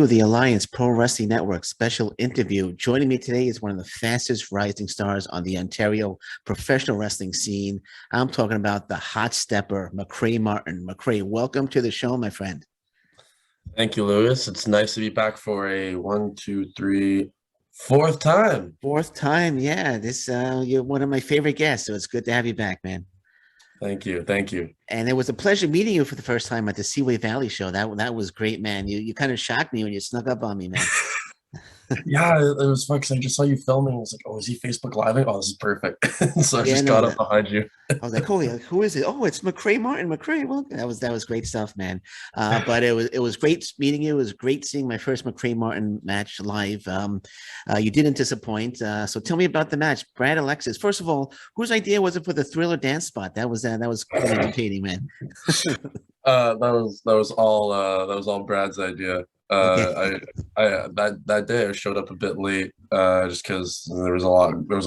The Alliance Pro Wrestling Network special interview. Joining me today is one of the fastest rising stars on the Ontario professional wrestling scene. I'm talking about the Hotstepper, Macrae Martin. Macrae, welcome to the show, my friend. Thank you, Lewis. It's nice to be back for a one, two, three, fourth time. Fourth time, yeah. This you're one of my favorite guests, so it's good to have you back, man. Thank you. Thank you. And it was a pleasure meeting you for the first time at the Seaway Valley show. That was great, man. You kind of shocked me when you snuck up on me, man. Yeah, it was fun because I just saw you filming. I was like, oh, is he Facebook Living? Oh, this is perfect. So I Yeah, just no, got up behind you. I was like, holy, who is it? Oh, it's Macrae Martin. Macrae. Well, that was great stuff, man. But it was great meeting you. It was great seeing my first Macrae Martin match live. You didn't disappoint. So tell me about the match, Brad Alexis. First of all, whose idea was it for the Thriller dance spot? That was quite entertaining, man. That was all Brad's idea. Okay. That day I showed up a bit late, just because there was a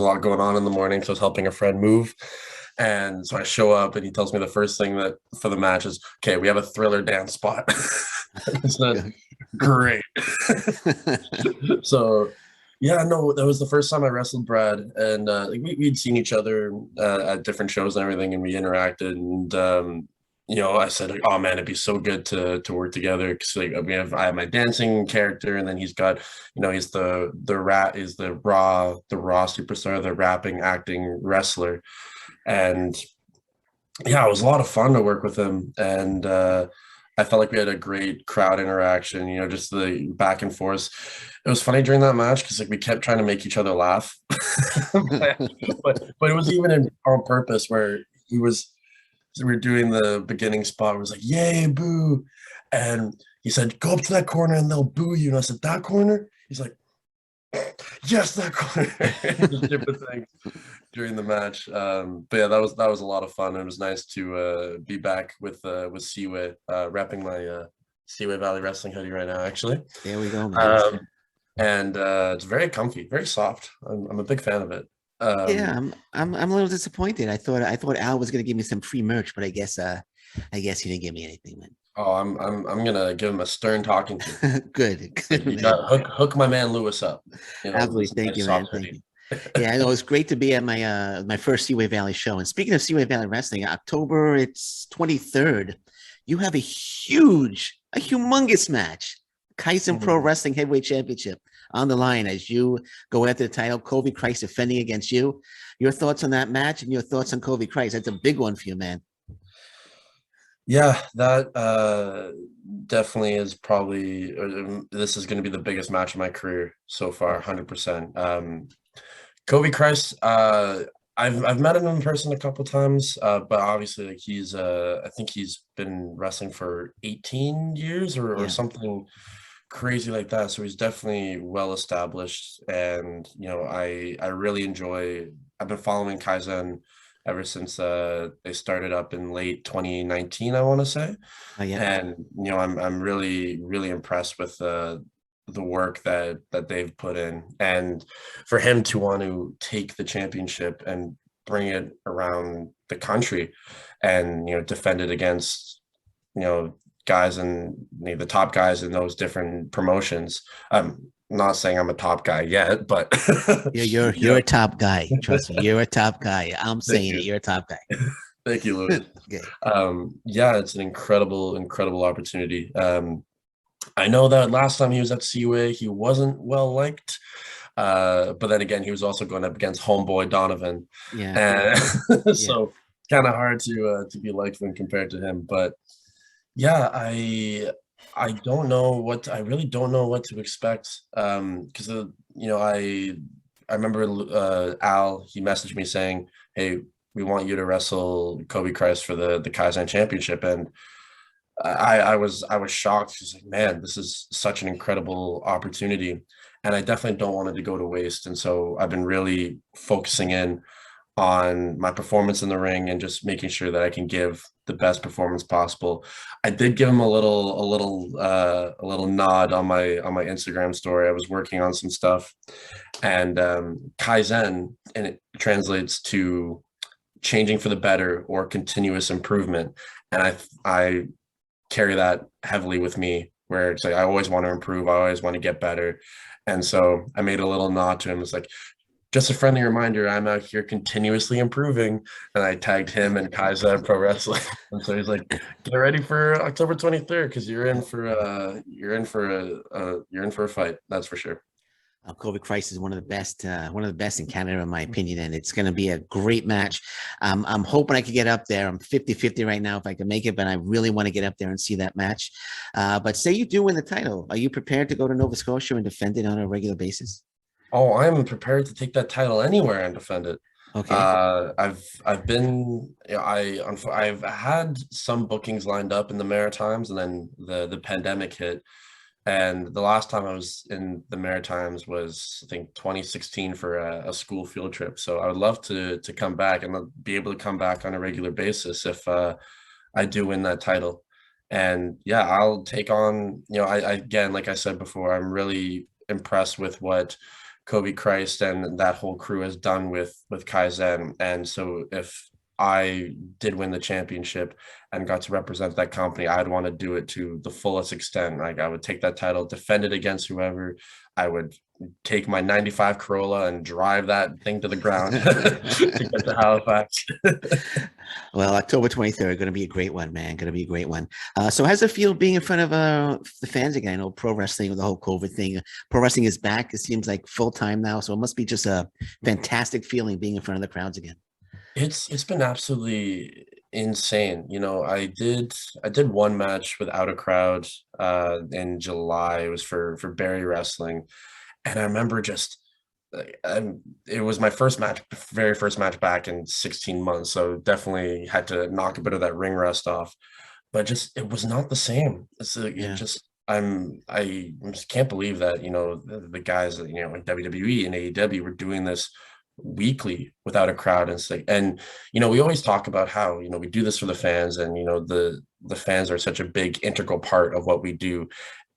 lot going on in the morning. So I was helping a friend move, and so I show up and he tells me the first thing that for the match is, okay, we have a Thriller dance spot. I said, great. So yeah, no, that was the first time I wrestled Brad, and like we'd seen each other at different shows and everything, and we interacted, and I said, like, oh man, it'd be so good to work together because like I have my dancing character, and then he's got, he's the raw superstar, the rapping, acting wrestler, and yeah, it was a lot of fun to work with him, and I felt like we had a great crowd interaction. Just the back and forth. It was funny during that match because like we kept trying to make each other laugh, but it was even on purpose where he was. So we were doing the beginning spot. It was like, yay, boo. And he said, go up to that corner and they'll boo you. And I said, that corner? He's like, yes, that corner. Just different things during the match. But yeah, that was a lot of fun. It was nice to be back with Seaway, wrapping my Seaway Valley Wrestling hoodie right now, actually. There we go, man. And it's very comfy, very soft. I'm a big fan of it. Yeah, Um, I'm a little disappointed. I thought Al was gonna give me some free merch, but I guess he didn't give me anything, Oh, I'm gonna give him a stern talking to. man. Good, Like, good, you man. got hook my man Lewis up. Absolutely. This Thank nice you, man. soft Thank hoodie. you. Yeah, I know it's great to be at my first Seaway Valley show. And speaking of Seaway Valley Wrestling, October it's 23rd. You have a humongous match, Kaizen Pro Mhm. Wrestling Heavyweight Championship on the line as you go after the title. Covey Christ defending against you. Your thoughts on that match and your thoughts on Covey Christ? That's a big one for you, man. Yeah, that definitely is probably this is going to be the biggest match of my career so far, 100%. Covey Christ, I've met him in person a couple times, but obviously like I think he's been wrestling for 18 years or Yeah. something crazy like that. So he's definitely well established, and I really enjoy. I've been following Kaizen ever since they started up in late 2019, I want to say, Oh, yeah. and I'm really really impressed with the work that they've put in, and for him to want to take the championship and bring it around the country and defend it against guys and the top guys in those different promotions. I'm not saying I'm a top guy yet, but You're you're you you're know, a top guy. Trust me, you're a top guy. I'm thank saying it. you, You're a top guy. thank you, Louis. Okay. Yeah, it's an incredible opportunity. I know that last time he was at Seaway, he wasn't well liked. But then again, he was also going up against Homeboy Donovan, Yeah. and Yeah. so kind of hard to be liked when compared to him. But yeah, I don't know I really don't know what to expect. Because I remember Al, he messaged me saying, "Hey, we want you to wrestle Kobe Christ for the Kaizen Championship," and I was shocked. She's like, man, this is such an incredible opportunity, and I definitely don't want it to go to waste. And so I've been really focusing in on my performance in the ring and just making sure that I can give the best performance possible. I did give him a little nod on my Instagram story. I was working on some stuff, and Kaizen, and it translates to changing for the better or continuous improvement. And I carry that heavily with me where it's like I always want to improve, I always want to get better. And so I made a little nod to him. It's like, just a friendly reminder, I'm out here continuously improving. And I tagged him and Kaizen Pro Wrestling. And so he's like, get ready for October 23rd, because you're in for a fight. That's for sure. Covey Christ is one of the best in Canada, in my opinion, and it's going to be a great match. I'm hoping I can get up there. I'm 50-50 right now if I can make it, but I really want to get up there and see that match. But say you do win the title, are you prepared to go to Nova Scotia and defend it on a regular basis? Oh, I'm prepared to take that title anywhere and defend it. Okay. I've been, I've had some bookings lined up in the Maritimes, and then the pandemic hit. And the last time I was in the Maritimes was, I think, 2016 for a school field trip. So I would love to come back and be able to come back on a regular basis if I do win that title. And yeah, I'll take on, I again, like I said before, I'm really impressed with what Covey Christ and that whole crew has done with Kaizen. And so if I did win the championship and got to represent that company, I'd want to do it to the fullest extent. Like I would take that title, defend it against whoever. I would take my 95 Corolla and drive that thing to the ground to get to Halifax. Well, October 23rd, going to be a great one, man. Going to be a great one. So how's it feel being in front of the fans again? I know pro wrestling with the whole COVID thing. Pro wrestling is back. It seems like full time now. So it must be just a fantastic feeling being in front of the crowds again. It's been absolutely insane. I did one match without a crowd in July. It was for Barry Wrestling. And I remember just it was my very first match back in 16 months. So definitely had to knock a bit of that ring rust off. But just it was not the same. It Yeah. just I just can't believe that, the guys that, in WWE and AEW were doing this weekly without a crowd. And it's like, and we always talk about how, we do this for the fans, and the fans are such a big integral part of what we do.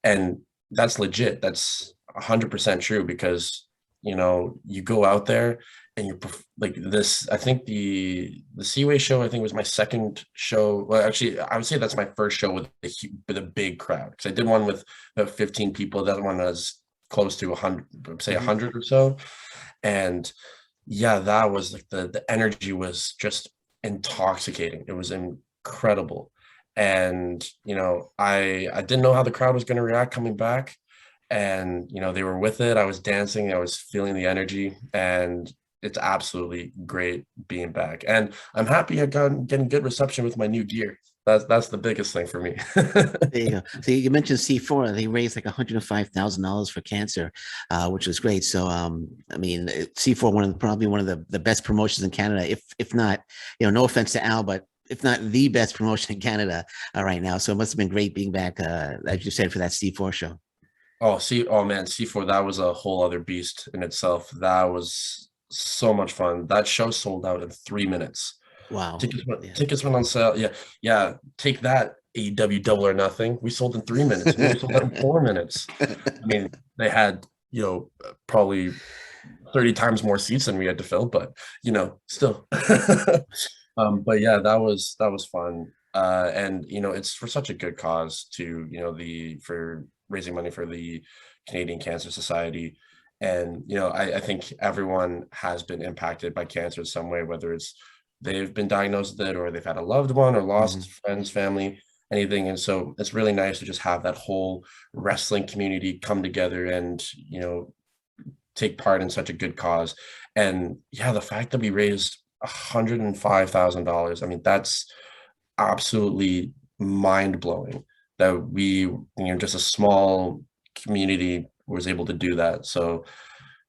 And that's legit. That's 100% true, because you go out there and you're like this. I think the Seaway show, I think, was my second show. Well, actually, I would say that's my first show with a big crowd, because I did one with about 15 people. That one was close to 100, say 100 or so. And yeah, that was like the energy was just intoxicating. It was incredible. And I didn't know how the crowd was going to react coming back. And they were with it. I was dancing, I was feeling the energy, and it's absolutely great being back. And I'm happy I got getting good reception with my new gear. That's the biggest thing for me. There you go. So you mentioned C4. They raised like $105,000 for cancer, which was great. So, I mean, C4 probably one of the best promotions in Canada, if not, no offense to Al, but if not the best promotion in Canada right now. So it must have been great being back, as you said, for that C4 show. Oh man, C4, that was a whole other beast in itself. That was so much fun. That show sold out in 3 minutes. Wow. Tickets went on sale. Yeah, yeah. Take that, AEW Double or Nothing. We sold in 3 minutes. We sold out in 4 minutes. I mean, they had probably 30 times more seats than we had to fill, but still. But yeah, that was fun. And it's for such a good cause to for raising money for the Canadian Cancer Society. And I think everyone has been impacted by cancer in some way, whether it's they've been diagnosed with it, or they've had a loved one, or lost friends, family, anything. And so it's really nice to just have that whole wrestling community come together and take part in such a good cause. And yeah, the fact that we raised $105,000, I mean, that's absolutely mind-blowing that we, just a small community was able to do that. So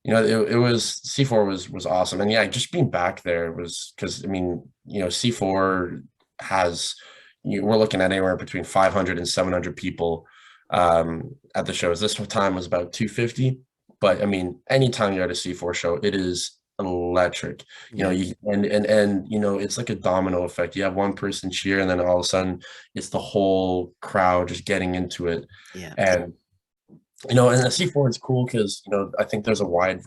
it was C4 was awesome. And yeah, just being back there was, because I mean, C4 has, we're looking at anywhere between 500 and 700 people at the shows. This time was about 250, but I mean, anytime you're at a C4 show, it is electric. It's like a domino effect. You have one person cheer, and then all of a sudden it's the whole crowd just getting into it. Yeah. And and the C4 is cool because I think there's a wide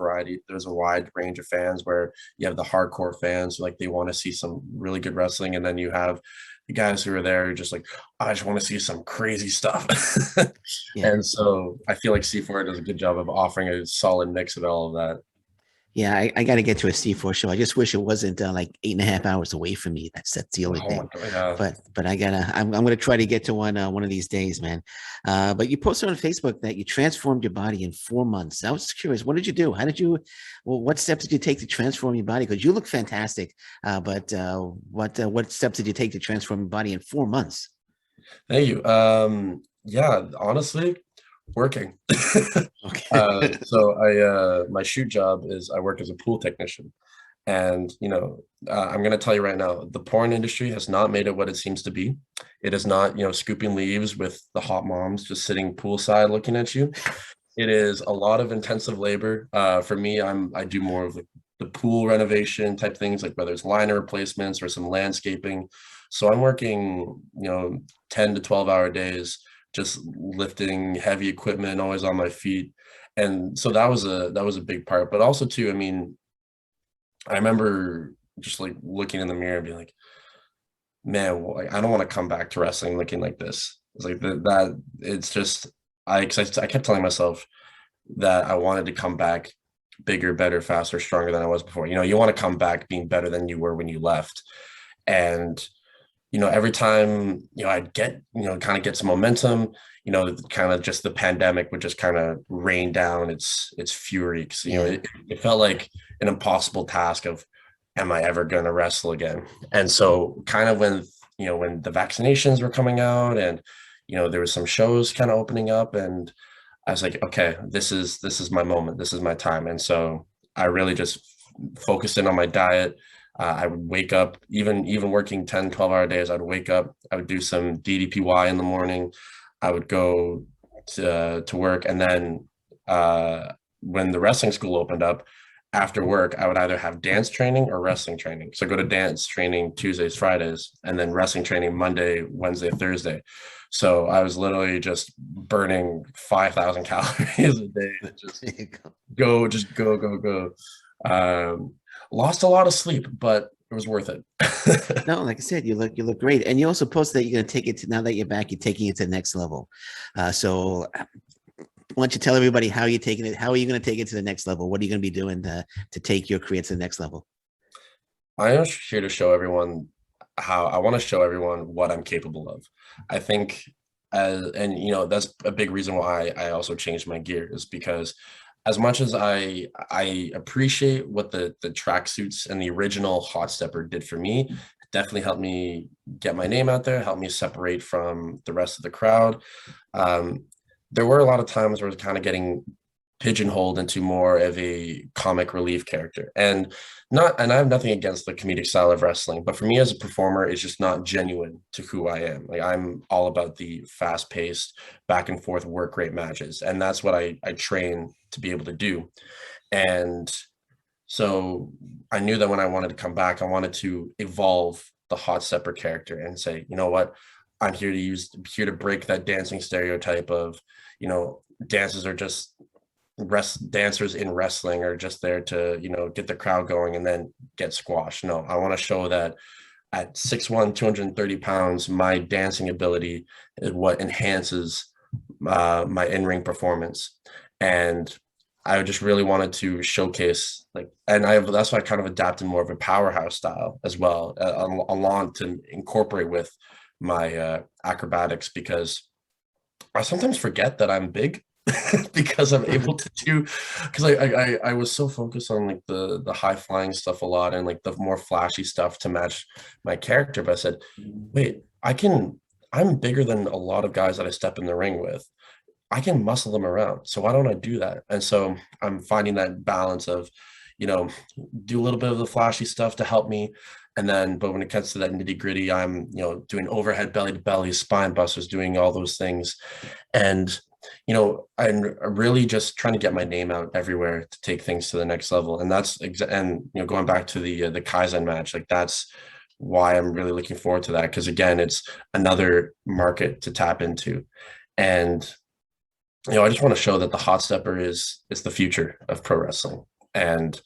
range of fans, where you have the hardcore fans, like they want to see some really good wrestling, and then you have the guys who are there are just like, I just want to see some crazy stuff. Yeah. And so I feel like C4 does a good job of offering a solid mix of all of that. Yeah, I got to get to a C4 show. I just wish it wasn't like 8.5 hours away from me. That's the only Oh my thing. God, yeah. But I'm gonna try to get to one of these days, man. But you posted on Facebook that you transformed your body in 4 months. I was curious, what did you do? How did you? Well, what steps did you take to transform your body? Because you look fantastic. But what steps did you take to transform your body in 4 months? Thank you. Yeah, honestly, working. Okay. So my shoot job is I work as a pool technician. And, I'm going to tell you right now, the porn industry has not made it what it seems to be. It is not, scooping leaves with the hot moms just sitting poolside looking at you. It is a lot of intensive labor. For me, I do more of like the pool renovation type things, like whether it's liner replacements or some landscaping. So I'm working, 10 to 12-hour days, just lifting heavy equipment, always on my feet. And so that was a big part. But also too, I mean, I remember just like looking in the mirror and being like, man, like, I don't want to come back to wrestling looking like this. It's like that it's just cause I kept telling myself that I wanted to come back bigger, better, faster, stronger than I was before. You want to come back being better than you were when you left. And every time, I'd get, kind of get some momentum, kind of just the pandemic would just kind of rain down its fury. 'Cause, Yeah. it felt like an impossible task of, am I ever going to wrestle again? And so kind of when the vaccinations were coming out and, there was some shows kind of opening up, and I was like, okay, this is my moment. This is my time. And so I really just focused in on my diet. I would wake up, even working 10, 12-hour days, I'd wake up, I would do some DDPY in the morning. I would go to work. And then when the wrestling school opened up, after work, I would either have dance training or wrestling training. So I go to dance training Tuesdays, Fridays, and then wrestling training Monday, Wednesday, Thursday. So I was literally just burning 5,000 calories a day. Just just go, go, go. Lost a lot of sleep, but it was worth it. No, like I said, you look great, and you also posted that you're going to take it to, now that you're back, you're taking it to the next level. So why don't you tell everybody how you're taking it? How are you going to take it to the next level? What are you going to be doing to take your career to the next level? I am here to show everyone how I want to show everyone what I'm capable of. I think and that's a big reason why I also changed my gear, is because as much as I appreciate what the tracksuits and the original Hotstepper did for me, it definitely helped me get my name out there, helped me separate from the rest of the crowd. Um, there were a lot of times where I was kind of getting pigeonholed into more of a comic relief character, and I have nothing against the comedic style of wrestling, but for me as a performer, it's just not genuine to who I am. Like, I'm all about the fast-paced back and forth work rate matches, and that's what I train to be able to do. And so I knew that when I wanted to come back, I wanted to evolve the hot stepper character and say, you know what, I'm here to break that dancing stereotype of, dances are just dancers in wrestling are just there to, get the crowd going and then get squashed. No, I want to show that at 6'1", 230 pounds, my dancing ability is what enhances my in-ring performance. And I just really wanted to showcase, like, and that's why I kind of adapted more of a powerhouse style as well, along to incorporate with my acrobatics, because I sometimes forget that I'm big because I'm able to do, because I was so focused on like the high flying stuff a lot and like the more flashy stuff to match my character. But I said, wait, I'm bigger than a lot of guys that I step in the ring with. I can muscle them around. So why don't I do that? And so I'm finding that balance of, do a little bit of the flashy stuff to help me. And then, but when it comes to that nitty gritty, I'm, doing overhead belly to belly, spine busters, doing all those things. And, I'm really just trying to get my name out everywhere to take things to the next level. And going back to the Kaizen match, like, that's why I'm really looking forward to that. Because again, it's another market to tap into. And I just want to show that the hot stepper is the future of pro wrestling. And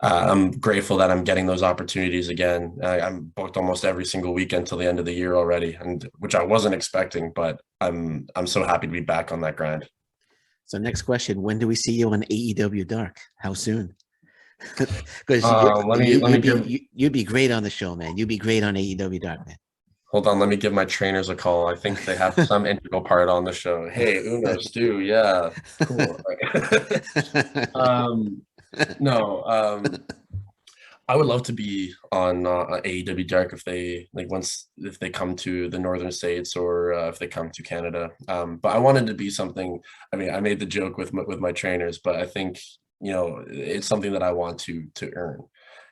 I'm grateful that I'm getting those opportunities again. I'm booked almost every single weekend till the end of the year already, and which I wasn't expecting, but I'm so happy to be back on that grind. So next question, when do we see you on AEW Dark? How soon? Because you, Let me give you'd be great on the show, man. You'd be great on AEW Dark, man. Hold on, let me give my trainers a call. I think they have some integral part on the show. Hey, Uno, Stu, yeah, cool. um, no, I would love to be on AEW Dark if they come to the northern states or if they come to Canada. But I wanted to be something. I mean, I made the joke with my trainers, but I think it's something that I want to earn.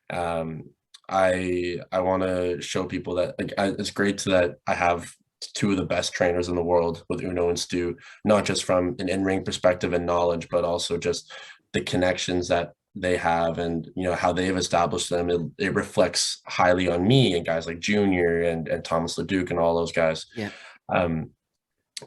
Um, I want to show people that it's great that I have two of the best trainers in the world with Uno and Stu, not just from an in-ring perspective and knowledge, but also just the connections that they have and how they've established them. It reflects highly on me and guys like Junior and Thomas LeDuc and all those guys. Yeah.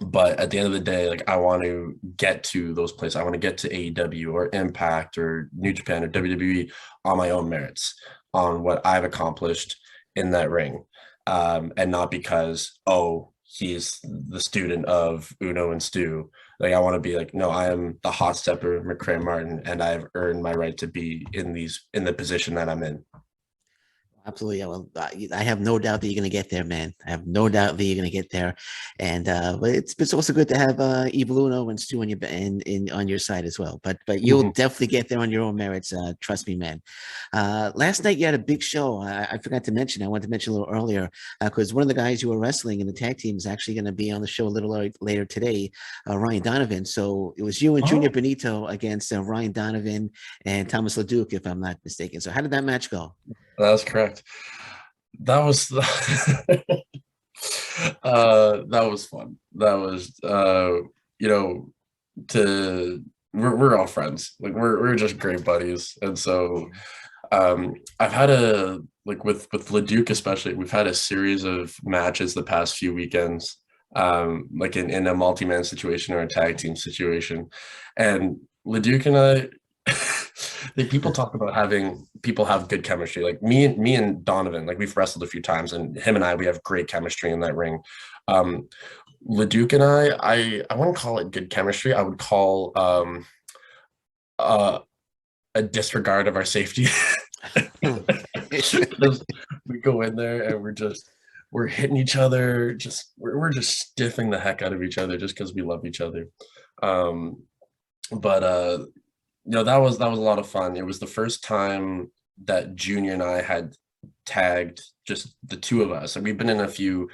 But at the end of the day, like I want to get to those places. I want to get to AEW or Impact or New Japan or WWE on my own merits, on what I've accomplished in that ring, and not because he's the student of Uno and Stu. Like I want to be like, no, I am the Hotstepper, Macrae Martin, and I've earned my right to be in the position that I'm in. Absolutely. Well, I have no doubt that you're going to get there, man. I have no doubt that you're going to get there. And but it's also good to have Evil Uno and Stu on your on your side as well. But you'll definitely get there on your own merits. Trust me, man. Last night you had a big show. I forgot to mention. I wanted to mention a little earlier because one of the guys you were wrestling in the tag team is actually going to be on the show a little later today, Ryan Donovan. So it was you and Junior Benito against Ryan Donovan and Thomas LeDuc, if I'm not mistaken. So how did that match go? That's correct. That was that was fun. That was we're all friends. Like we're just great buddies. And so I've had with LeDuc especially, we've had a series of matches the past few weekends, like in a multi-man situation or a tag team situation. And LeDuc and I people talk about having people have good chemistry. Like me and Donovan, like we've wrestled a few times, and him and we have great chemistry in that ring. LeDuc and I wouldn't call it good chemistry. I would call a disregard of our safety. We go in there and we're hitting each other, we're just stiffing the heck out of each other just because we love each other. But that was a lot of fun. It was the first time that Junior and I had tagged just the two of us. And we've been in a few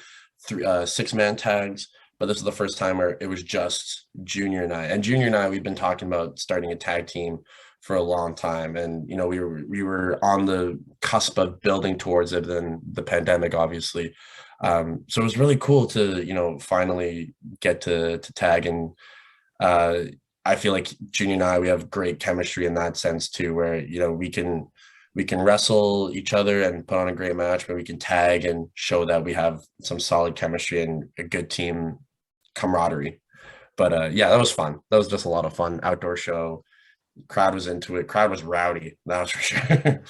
6-man tags, but this is the first time where it was just Junior and I. And Junior and I, we've been talking about starting a tag team for a long time. And we were on the cusp of building towards it, and the pandemic, obviously. So it was really cool to finally get to tag. And I feel like Junior and I, we have great chemistry in that sense too, where we can wrestle each other and put on a great match, but we can tag and show that we have some solid chemistry and a good team camaraderie. But yeah, that was fun. That was just a lot of fun. Outdoor show. Crowd was into it. Crowd was rowdy. That was for sure.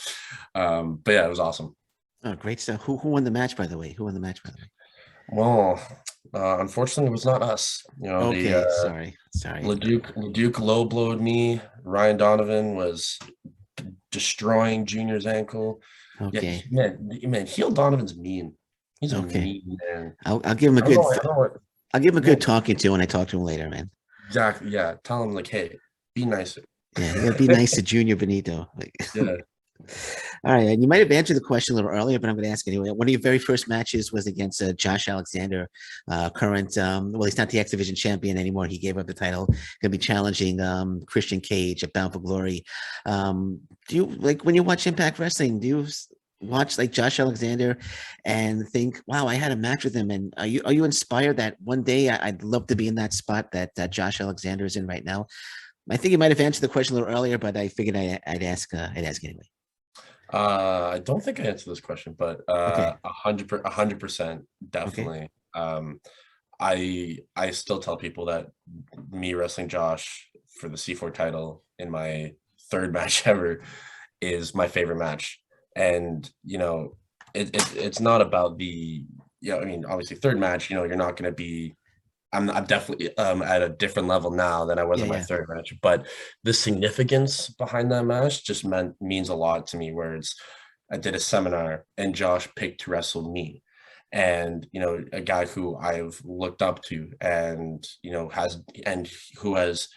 But yeah, it was awesome. Oh, great stuff. Who won the match, by the way? Well, unfortunately, it was not us. Okay, sorry. LeDuc low blowed me. Ryan Donovan was destroying Junior's ankle. Okay, yeah, man, heel Donovan's mean. He's a mean man. I'll give him a good. I'll give him a good talking to when I talk to him later, man. Exactly. Yeah, tell him like, hey, be nicer. Yeah, you gotta be nice to Junior Benito. Yeah. All right, and you might have answered the question a little earlier, but I'm going to ask anyway. One of your very first matches was against Josh Alexander, current. Well, he's not the X Division champion anymore. He gave up the title. Going to be challenging Christian Cage at Bound for Glory. Do you when you watch Impact Wrestling? Do you watch like Josh Alexander and think, "Wow, I had a match with him"? And are you inspired that one day I'd love to be in that spot that Josh Alexander is in right now? I think you might have answered the question a little earlier, but I figured I'd ask anyway. I don't think I answered this question, but 100%, definitely. Okay. I still tell people that me wrestling Josh for the C4 title in my third match ever is my favorite match. And, it's not about the, I mean, obviously third match, you're not going to be, I'm definitely at a different level now than I was in my third match, but the significance behind that match just means a lot to me, where I did a seminar and Josh picked to wrestle me. And, a guy who I've looked up to and, who has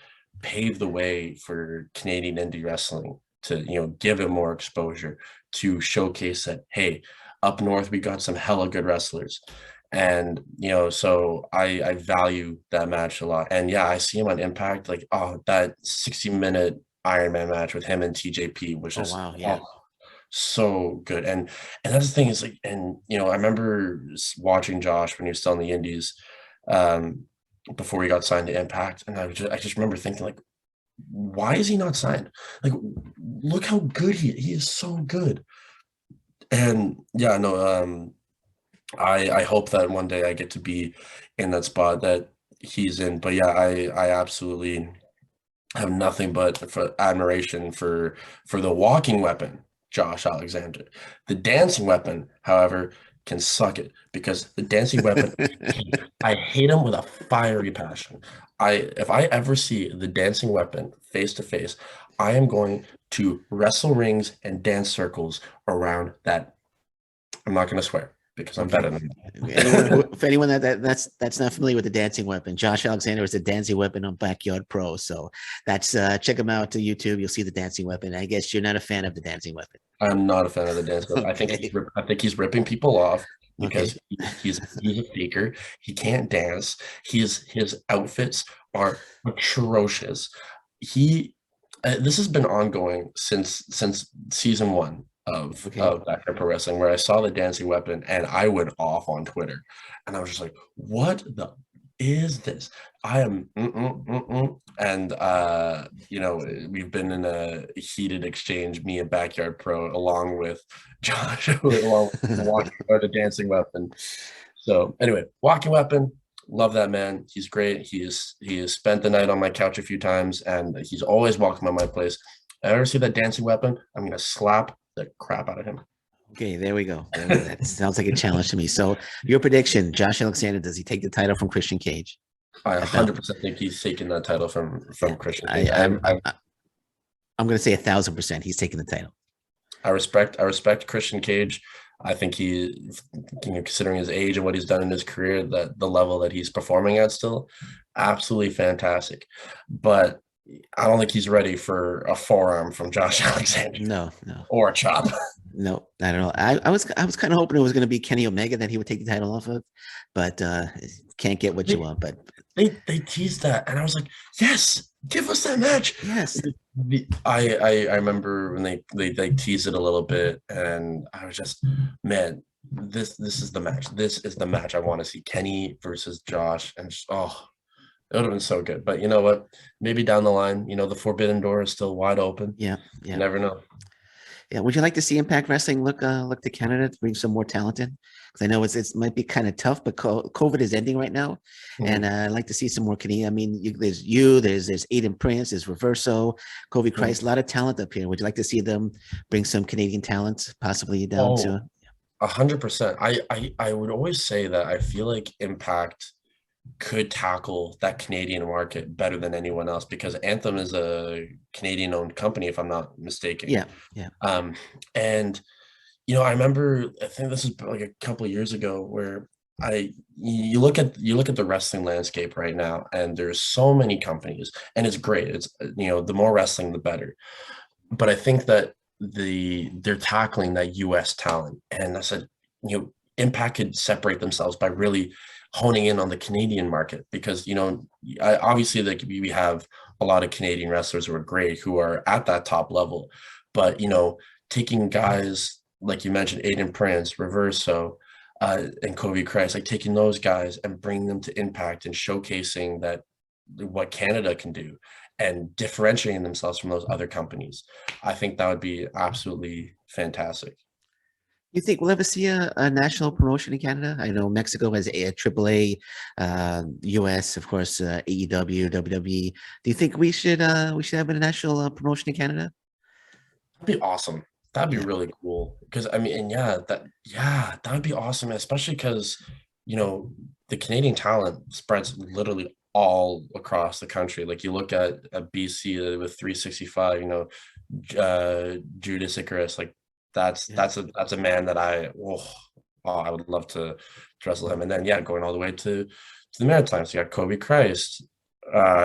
paved the way for Canadian indie wrestling to, give it more exposure, to showcase that, hey, up north, we got some hella good wrestlers. And, so I value that match a lot. And yeah, I see him on Impact, like, that 60-minute Iron Man match with him and TJP was just so good. And that's the thing is, like, and I remember watching Josh when he was still in the Indies, before he got signed to Impact, and I just remember thinking, like, why is he not signed? Like, look how good he is, so good. And yeah, no, I hope that one day I get to be in that spot that he's in. But yeah, I absolutely have nothing but for admiration for the walking weapon, Josh Alexander. The dancing weapon, however, can suck it, because the dancing weapon, I hate him with a fiery passion. If I ever see the dancing weapon face to face, I am going to wrestle rings and dance circles around that. I'm not going to swear, because I'm better than that. For anyone that's not familiar with the dancing weapon, Josh Alexander is the dancing weapon on Backyard Pro. So that's check him out to YouTube. You'll see the dancing weapon. I guess you're not a fan of the dancing weapon. I'm not a fan of the dancing weapon. I think he's ripping people off because he's a faker. He can't dance. His outfits are atrocious. This has been ongoing since season 1 of Backyard Pro Wrestling, where I saw the dancing weapon and I went off on Twitter, and I was just like, what the is this? I am and we've been in a heated exchange, me and Backyard Pro, along with Josh, along with walking about the dancing weapon. So anyway, walking weapon, love that man. He's great. He has spent the night on my couch a few times, and he's always welcome at my place. If I ever see that dancing weapon, I'm gonna slap the crap out of him. Okay, there we go. That sounds like a challenge to me. So your prediction, Josh Alexander, does he take the title from Christian Cage? I 100% think he's taking that title from Christian Cage. I'm going to say 1,000% he's taking the title. I respect Christian Cage. I think he, considering his age and what he's done in his career, that the level that he's performing at still, absolutely fantastic. But I don't think he's ready for a forearm from Josh Alexander. No. Or a chop. No, I don't know. I was kind of hoping it was going to be Kenny Omega that he would take the title off of, but can't get what you want. But they teased that, and I was like, yes, give us that match. Yes. I remember when they teased it a little bit, and I was just, man, this is the match. This is the match I want to see. Kenny versus Josh, and just, it would have been so good. But you know what? Maybe down the line, the forbidden door is still wide open. Yeah. You never know. Yeah. Would you like to see Impact Wrestling look to Canada to bring some more talent in? Because I know it might be kind of tough, but COVID is ending right now, and I'd like to see some more Canadian. I mean, there's Aiden Prince, there's Reverso, Covey Christ, a lot of talent up here. Would you like to see them bring some Canadian talent possibly down to? 100%. I would always say that I feel like Impact could tackle that Canadian market better than anyone else, because Anthem is a Canadian owned company, if I'm not mistaken. Yeah. And I remember, I think this is like a couple of years ago, where you look at the wrestling landscape right now, and there's so many companies, and it's great. It's the more wrestling, the better. But I think that they're tackling that US talent, and I said, Impact could separate themselves by really honing in on the Canadian market, because obviously, like, we have a lot of Canadian wrestlers who are great, who are at that top level, but taking guys like you mentioned, Aiden Prince, Reverso, and Covey Christ, like taking those guys and bringing them to Impact and showcasing that what Canada can do and differentiating themselves from those other companies. I think that would be absolutely fantastic. You think we'll ever see a national promotion in Canada? I know Mexico has a AAA, US, of course, AEW, WWE. Do you think we should have a national promotion in Canada? That'd be awesome. That'd be Yeah. really cool. Because I mean, and that would be awesome, especially because you know the Canadian talent spreads literally all across the country. Like you look at BC with 365, Judas Icarus, like Yeah. that's a man that I would love to wrestle him. And then yeah, going all the way to the Maritimes, you got Covey Christ,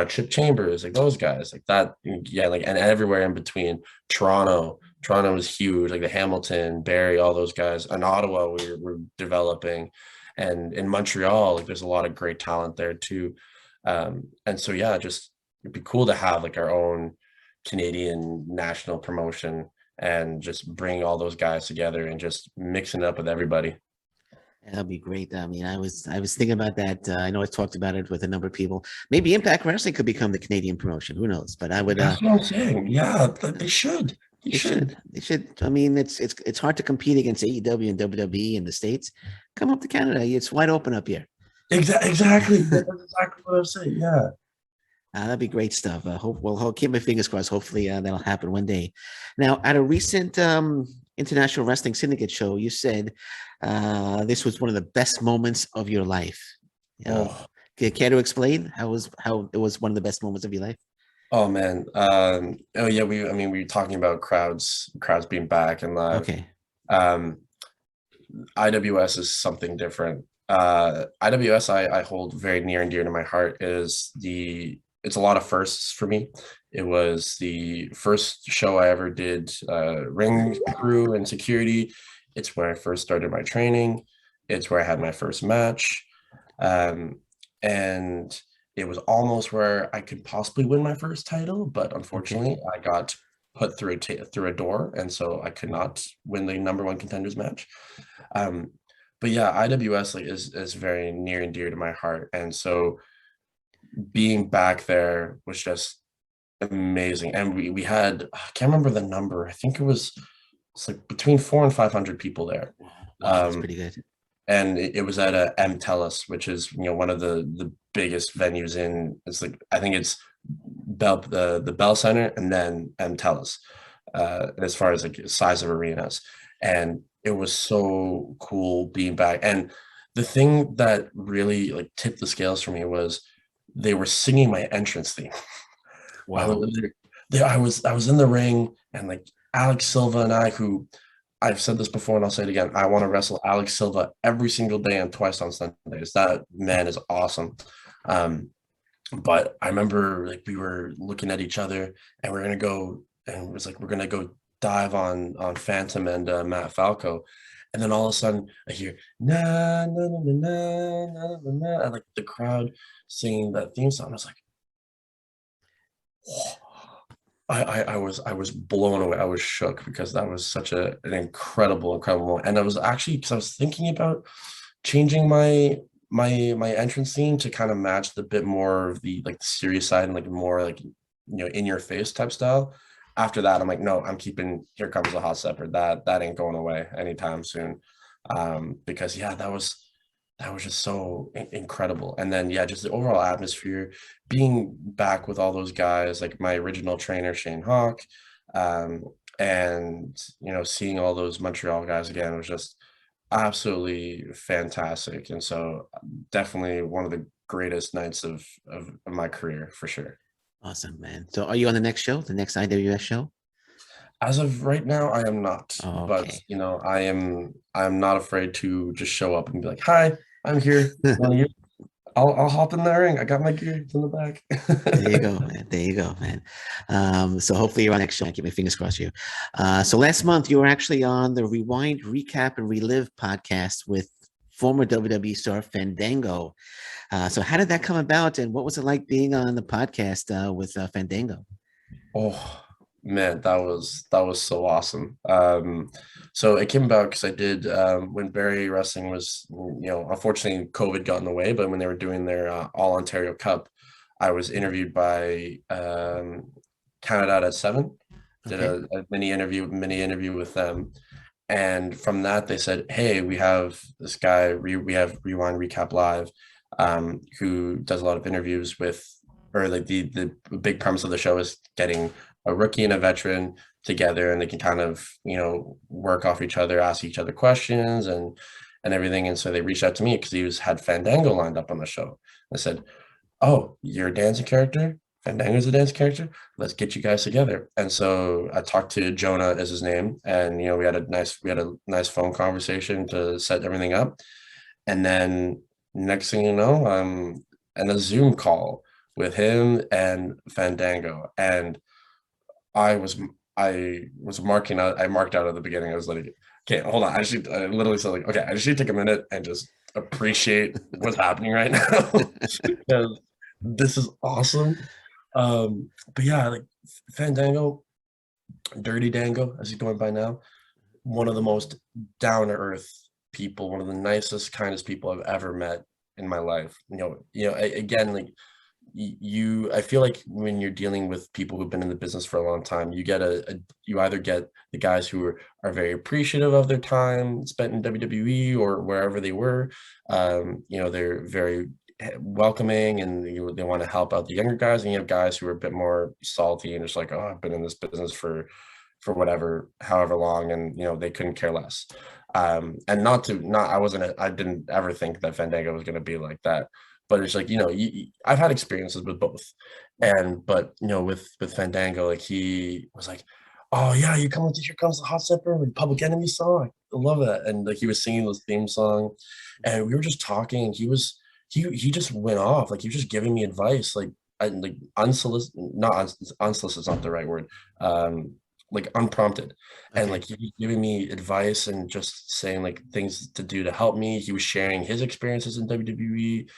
Chip Chambers, like those guys, like that, yeah, like and everywhere in between. Toronto was huge, like the Hamilton, Barrie, all those guys. In Ottawa, we're developing, and in Montreal, like there's a lot of great talent there too. And so yeah, just it'd be cool to have like our own Canadian national promotion and just bring all those guys together and just mixing it up with everybody. That'd be great. I mean, I was thinking about that. I know I talked about it with a number of people. Maybe Impact Wrestling could become the Canadian promotion. Who knows? But I would. That's what I'm saying. Yeah, they should. They They should. should. They should. I mean, it's hard to compete against AEW and WWE in the States. Come up to Canada. It's wide open up here. Exactly. That's exactly what I'm saying. Yeah. That'd be great stuff. I'll keep my fingers crossed. Hopefully, that'll happen one day. Now, at a recent International Wrestling Syndicate show, you said this was one of the best moments of your life. Oh, Care to explain how it was one of the best moments of your life? oh man. Oh yeah, I mean, we were talking about crowds being back and live. Okay. Um, IWS is something different. IWS I hold very near and dear to my heart it's a lot of firsts for me. It was the first show I ever did ring crew and security. It's where I first started my training. It's where I had my first match. Um, and it was almost where I could possibly win my first title, but Okay. unfortunately I got put through a door, and so I could not win the number one contenders match. Um, but yeah, IWS like is very near and dear to my heart, and so being back there was just amazing. And we had I can't remember the number. I think it's like between 400 and 500 people there. Wow, that's Um, pretty good. and it was at a MTELUS, which is one of the biggest venues in. It's like I think it's the Bell Center and then MTELUS, as far as like size of arenas. And it was so cool being back. And the thing that really like tipped the scales for me was they were singing my entrance theme. I Wow. was there. I was in the ring, and like Alex Silva and I, who I've said this before and I'll say it again. I want to wrestle Alex Silva every single day and twice on Sundays. That man is awesome. Um, but I remember like we were looking at each other and we're gonna go and it was like we're gonna go dive on Phantom and Matt Falco. And then all of a sudden I hear na na na na na na na na and like the crowd singing that theme song. I was like, I was blown away. I was shook because that was such an incredible moment. And I was actually because I was thinking about changing my entrance scene to kind of match the bit more of the like the serious side and like more like in your face type style. After that, I'm like, no, I'm keeping Here Comes the Hotstepper. That ain't going away anytime soon. Because yeah, that was just so incredible. And then yeah, just the overall atmosphere, being back with all those guys, like my original trainer Shane Hawk, um, and seeing all those Montreal guys again was just absolutely fantastic. And so definitely one of the greatest nights of my career for sure. Awesome, man. So are you on the next show, the next IWS show? As of right now, I am not, but Okay. I'm not afraid to just show up and be like, "Hi, I'm here. One of you. I'll hop in the ring. I got my gear. It's in the back." There you go, man. There you go, man. So hopefully you're on next show. I keep my fingers crossed for you. So last month you were actually on the Rewind, Recap, and Relive podcast with former WWE star Fandango. So how did that come about, and what was it like being on the podcast with Fandango? Oh man, that was so awesome. So it came about because I did when Barrie Wrestling was, unfortunately COVID got in the way, but when they were doing their All Ontario Cup, I was interviewed by Canada at Seven. Did Okay. a mini interview with them, and from that they said, "Hey, we have this guy. We have Rewind Recap Live, who does a lot of interviews with, or like the big premise of the show is getting a rookie and a veteran together, and they can kind of, you know, work off each other, ask each other questions and everything. And so they reached out to me because had Fandango lined up on the show. I said, "Oh, you're a dancing character? Fandango's a dance character? Let's get you guys together." And so I talked to Jonah, is his name, and you know, we had a nice phone conversation to set everything up. And then next thing you know, I'm in a Zoom call with him and Fandango. And I was marking out, I marked out at the beginning. I was like, okay, hold on. I literally said like, okay, I just need to take a minute and just appreciate what's happening right now. Because this is awesome. But yeah, like Fandango, Dirty Dango, as he's going by now, one of the most down-to-earth people, one of the nicest, kindest people I've ever met in my life. Again, like I feel like when you're dealing with people who've been in the business for a long time, you get you either get the guys who are very appreciative of their time spent in WWE or wherever they were. They're very welcoming and they want to help out the younger guys, and you have guys who are a bit more salty and just like, oh, I've been in this business for whatever, however long, and they couldn't care less. And I didn't ever think that Fandango was going to be like that, but it's like, I've had experiences with both, but with Fandango, like he was like, oh yeah, here comes the Hotstepper with Public Enemy song. I love that. And like he was singing this theme song and we were just talking. He just went off. Like he was just giving me advice, like unsolicited, unsolicited is not the right word. Like unprompted. Okay. And like he was giving me advice and just saying like things to do to help me. He was sharing his experiences in WWE.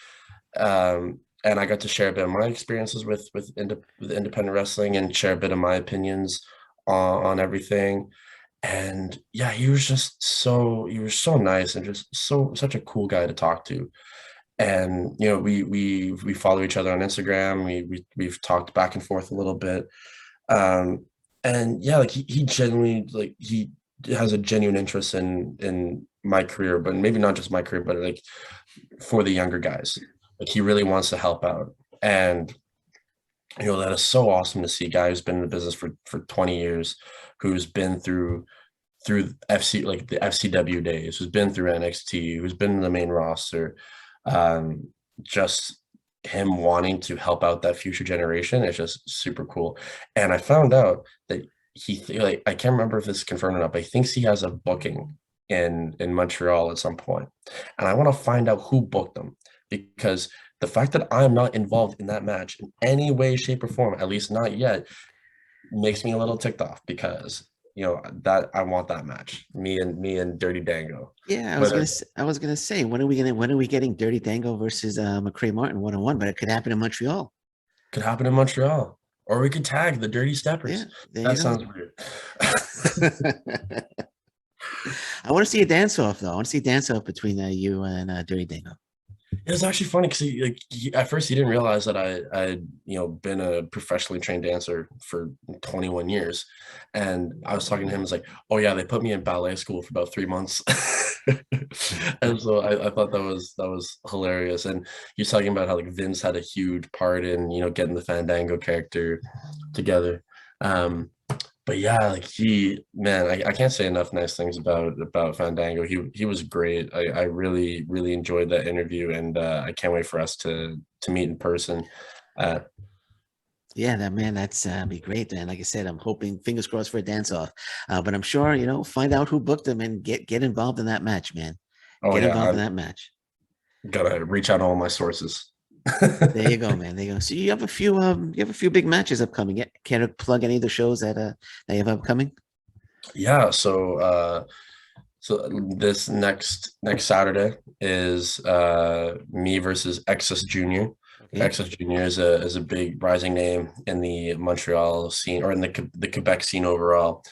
And I got to share a bit of my experiences with independent wrestling and share a bit of my opinions on everything. And yeah, he was so nice and just such a cool guy to talk to. And we follow each other on Instagram. We've talked back and forth a little bit. And yeah, like he genuinely, like he has a genuine interest in my career, but maybe not just my career, but like for the younger guys. Like he really wants to help out. And that is so awesome to see a guy who's been in the business for 20 years, who's been through FC, like the FCW days, who's been through NXT, who's been in the main roster. Just him wanting to help out that future generation is just super cool. And I found out that I can't remember if this is confirmed or not, but he thinks he has a booking in Montreal at some point. And I want to find out who booked him, because the fact that I'm not involved in that match in any way, shape, or form, at least not yet, makes me a little ticked off, because that I want that match, me and Dirty Dango. Yeah, I was gonna say, when are we getting Dirty Dango versus Macrae Martin 1-on-1? But it could happen in Montreal. Could happen in Montreal, or we could tag the Dirty Steppers. Yeah, that sounds weird. I want to see a dance off though. I want to see a dance off between you and Dirty Dango. It was actually funny because at first he didn't realize that I'd been a professionally trained dancer for 21 years, and I was talking to him. I was like, "Oh yeah, they put me in ballet school for about 3 months," and so I thought that was hilarious. And he was talking about how like Vince had a huge part in getting the Fandango character together. But yeah, like I can't say enough nice things about Fandango. He was great. I really, really enjoyed that interview, and I can't wait for us to meet in person. Yeah, that's be great. And like I said, I'm hoping, fingers crossed, for a dance off. But I'm sure, find out who booked him and get involved in that match, man. Get involved in that match. Gotta reach out to all my sources. There you go, man. There you go. So you have a few big matches upcoming. Can you plug any of the shows that you have upcoming? Yeah. So this next Saturday is me versus Excess Junior. Okay. Excess Junior is a big rising name in the Montreal scene, or in the Quebec scene overall.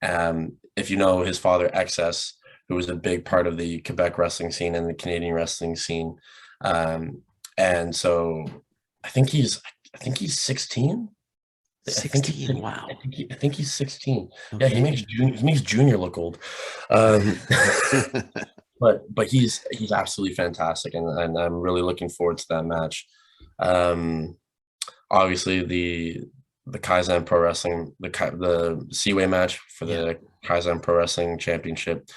If you know his father, Excess, who was a big part of the Quebec wrestling scene and the Canadian wrestling scene. And so I think he's 16. 16. Wow. I think he's 16. Okay. Yeah, he makes Junior look old. But he's absolutely fantastic, and I'm really looking forward to that match. Obviously the Kaizen Pro Wrestling, the Seaway match for the Kaizen Pro Wrestling Championship.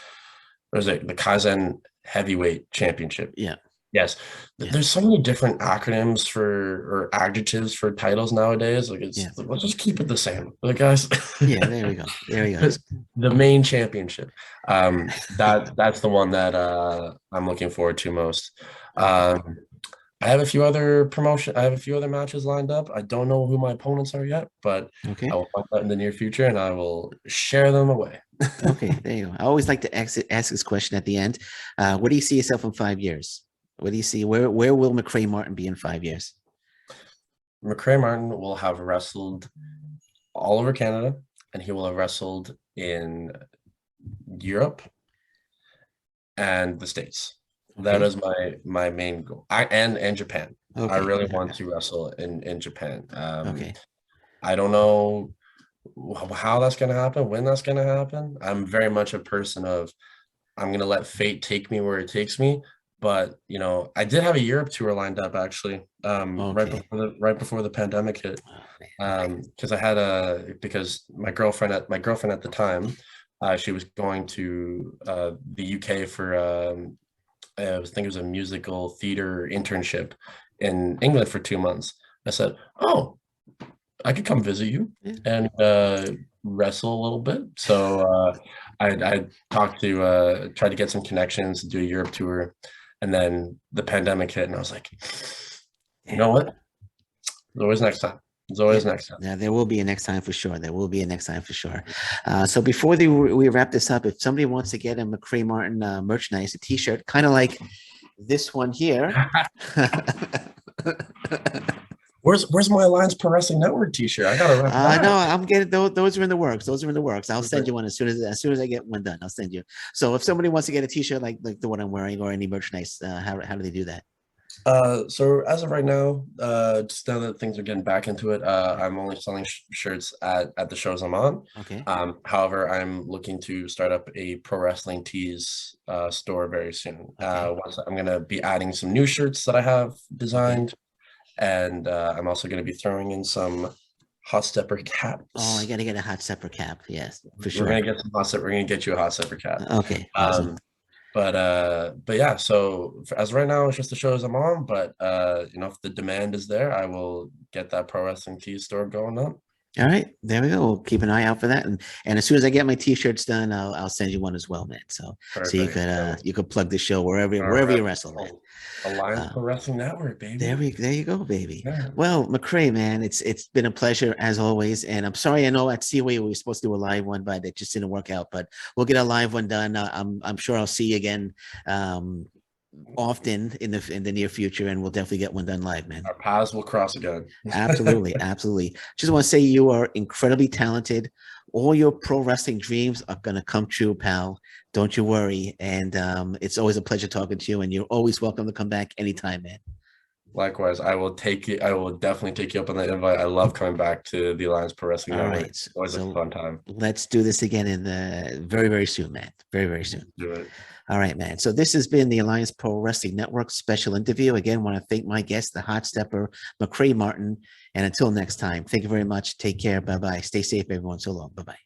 There's the Kaizen Heavyweight Championship. Yeah. Yes. There's so many different acronyms or adjectives for titles nowadays. Like let's just keep it the same. Like guys. Yeah, there we go. There you go. The main championship. That's the one that I'm looking forward to most. I have a few other matches lined up. I don't know who my opponents are yet, but I will find out in the near future and I will share them away. Okay, there you go. I always like to ask this question at the end. Where do you see yourself in 5 years? What do you see? Where will Macrae Martin be in 5 years? Macrae Martin will have wrestled all over Canada, and he will have wrestled in Europe and the States. That is my main goal. And Japan. I really want to wrestle in Japan. I don't know how that's going to happen, when that's going to happen. I'm very much a person of I'm going to let fate take me where it takes me. But I did have a Europe tour lined up actually, right before the pandemic hit, because I had because my girlfriend at the time, she was going to the UK for I think it was a musical theater internship in England for 2 months. I said, "Oh, I could come visit you and wrestle a little bit." So I talked to try to get some connections to do a Europe tour. And then the pandemic hit, and I was like, you know what? There's always next time. There's always next time. Yeah, there will be a next time for sure. There will be a next time for sure. So before we wrap this up, if somebody wants to get a Macrae Martin merchandise, a T-shirt, kind of like this one here. Where's my Alliance Pro Wrestling Network T-shirt? I gotta. No, I'm getting those are in the works. Those are in the works. I'll send you one as soon as I get one done. I'll send you. So if somebody wants to get a T-shirt like the one I'm wearing or any merchandise, how do they do that? So as of right now, just now that things are getting back into it, I'm only selling shirts at the shows I'm on. Okay. However, I'm looking to start up a pro wrestling tees store very soon. Once I'm gonna be adding some new shirts that I have designed. And I'm also going to be throwing in some Hotstepper caps. Oh, I got to get a Hotstepper cap. Yes, for sure. We're going to get some Hotstepper. We're going to get you a Hotstepper cap. Okay. Awesome. But yeah, so as right now, it's just the shows I'm on. But if the demand is there, I will get that pro wrestling tee store going up. All right, there we go. We'll keep an eye out for that, and as soon as I get my T-shirts done, I'll send you one as well, man. So you could plug the show wherever you wrestle, man. Alliance Pro Wrestling Network, baby. There you go, baby. Yeah. Well, Macrae, man, it's been a pleasure as always, and I'm sorry. I know at Seaway we were supposed to do a live one, but it just didn't work out. But we'll get a live one done. I'm sure I'll see you again. Often in the near future, and we'll definitely get one done live, man. Our paths will cross again. Absolutely. Just want to say you are incredibly talented. All your pro wrestling dreams are gonna come true, pal. Don't you worry. And it's always a pleasure talking to you, and you're always welcome to come back anytime, man. Likewise, I will definitely take you up on that invite. I love coming back to the Alliance Pro Wrestling Network. Right. It's always a fun time. Let's do this again in the very, very soon, man. Very, very soon. Do it. All right, man. So this has been the Alliance Pro Wrestling Network special interview. Again, want to thank my guest, the Hotstepper, Macrae Martin. And until next time, thank you very much. Take care. Bye-bye. Stay safe, everyone. So long. Bye-bye.